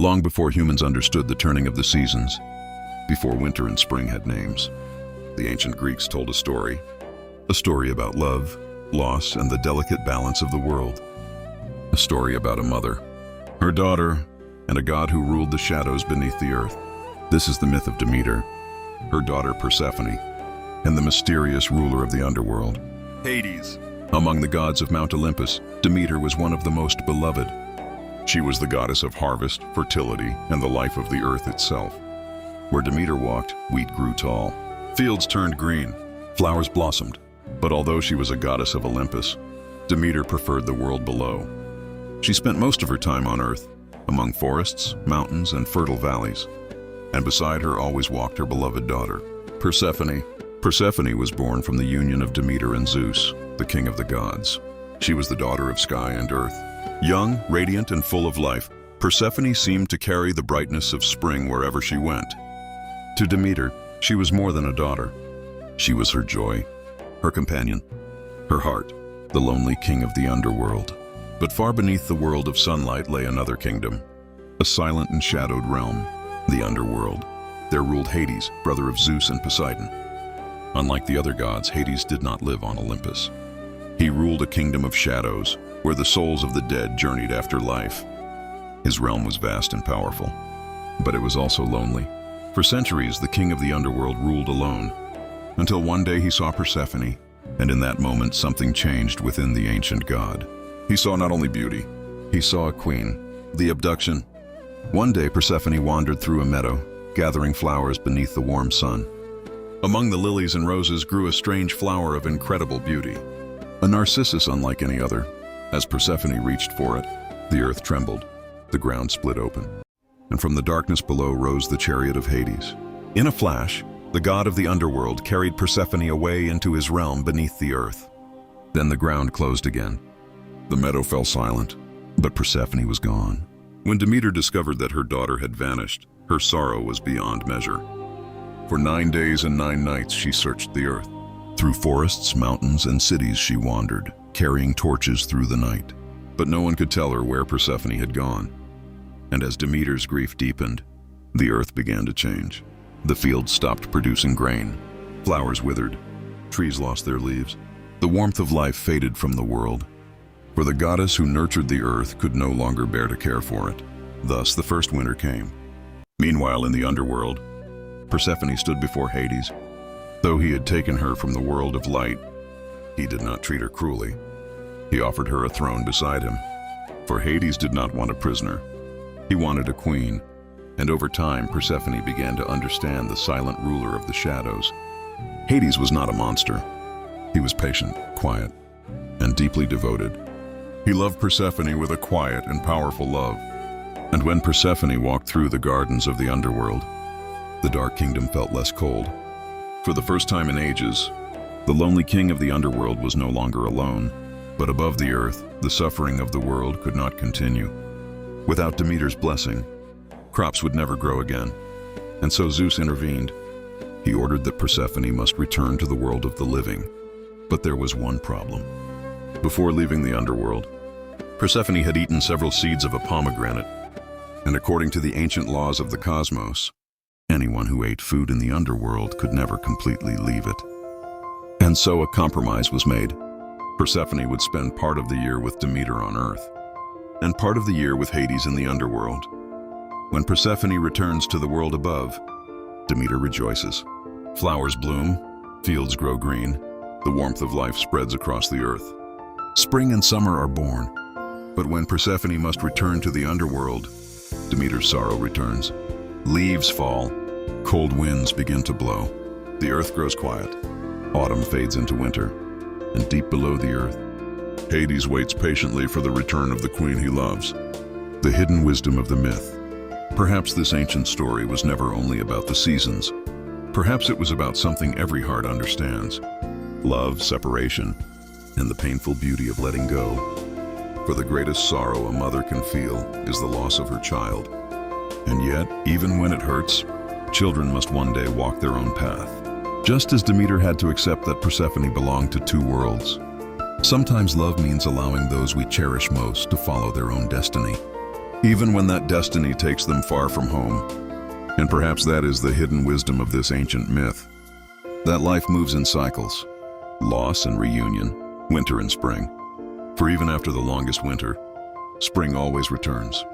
long before humans understood the turning of the seasons, before winter and spring had names. The ancient Greeks told a story about love, loss, and the delicate balance of the world. A story about a mother, her daughter, and a god who ruled the shadows beneath the earth. This is the myth of Demeter, her daughter Persephone, and the mysterious ruler of the underworld, Hades. Among the gods of Mount Olympus, Demeter was one of the most beloved. She was the goddess of harvest, fertility, and the life of the earth itself. Where Demeter walked, wheat grew tall. Fields turned green, flowers blossomed. But although she was a goddess of Olympus, Demeter preferred the world below. She spent most of her time on earth, among forests, mountains, and fertile valleys. And beside her always walked her beloved daughter, Persephone. Persephone was born from the union of Demeter and Zeus, the king of the gods. She was the daughter of sky and earth. Young, radiant, and full of life, Persephone seemed to carry the brightness of spring wherever she went. To Demeter, she was more than a daughter. She was her joy, her companion, her heart, the lonely king of the underworld. But far beneath the world of sunlight lay another kingdom, a silent and shadowed realm, the underworld. There ruled Hades, brother of Zeus and Poseidon. Unlike the other gods, Hades did not live on Olympus. He ruled a kingdom of shadows, where the souls of the dead journeyed after life. His realm was vast and powerful, but it was also lonely. For centuries, the king of the underworld ruled alone, until one day he saw Persephone, and in that moment something changed within the ancient god. He saw not only beauty, he saw a queen, the abduction. One day Persephone wandered through a meadow, gathering flowers beneath the warm sun. Among the lilies and roses grew a strange flower of incredible beauty, a narcissus unlike any other. As Persephone reached for it, the earth trembled, the ground split open, and from the darkness below rose the chariot of Hades. In a flash, the god of the underworld carried Persephone away into his realm beneath the earth. Then the ground closed again. The meadow fell silent, but Persephone was gone. When Demeter discovered that her daughter had vanished, her sorrow was beyond measure. For 9 days and 9 nights she searched the earth. Through forests, mountains, and cities she wandered, carrying torches through the night. But no one could tell her where Persephone had gone. And as Demeter's grief deepened, the earth began to change. The fields stopped producing grain. Flowers withered. Trees lost their leaves. The warmth of life faded from the world. For the goddess who nurtured the earth could no longer bear to care for it. Thus the first winter came. Meanwhile, in the underworld, Persephone stood before Hades. Though he had taken her from the world of light, he did not treat her cruelly. He offered her a throne beside him. For Hades did not want a prisoner. He wanted a queen. And over time, Persephone began to understand the silent ruler of the shadows. Hades was not a monster. He was patient, quiet, and deeply devoted. He loved Persephone with a quiet and powerful love. And when Persephone walked through the gardens of the underworld, the dark kingdom felt less cold. For the first time in ages, the lonely king of the underworld was no longer alone. But above the earth, the suffering of the world could not continue. Without Demeter's blessing, crops would never grow again. And so Zeus intervened. He ordered that Persephone must return to the world of the living. But there was one problem. Before leaving the underworld, Persephone had eaten several seeds of a pomegranate. And according to the ancient laws of the cosmos, anyone who ate food in the underworld could never completely leave it. And so a compromise was made. Persephone would spend part of the year with Demeter on earth, and part of the year with Hades in the underworld. When Persephone returns to the world above, Demeter rejoices. Flowers bloom, fields grow green, the warmth of life spreads across the earth. Spring and summer are born. But when Persephone must return to the underworld, Demeter's sorrow returns. Leaves fall, cold winds begin to blow. The earth grows quiet, autumn fades into winter, and deep below the earth, Hades waits patiently for the return of the queen he loves. The hidden wisdom of the myth. Perhaps this ancient story was never only about the seasons. Perhaps it was about something every heart understands. Love, separation, and the painful beauty of letting go. For the greatest sorrow a mother can feel is the loss of her child. And yet, even when it hurts, children must one day walk their own path. Just as Demeter had to accept that Persephone belonged to two worlds. Sometimes love means allowing those we cherish most to follow their own destiny. even when that destiny takes them far from home. And perhaps that is the hidden wisdom of this ancient myth, that life moves in cycles, loss and reunion, winter and spring. For even after the longest winter, spring always returns.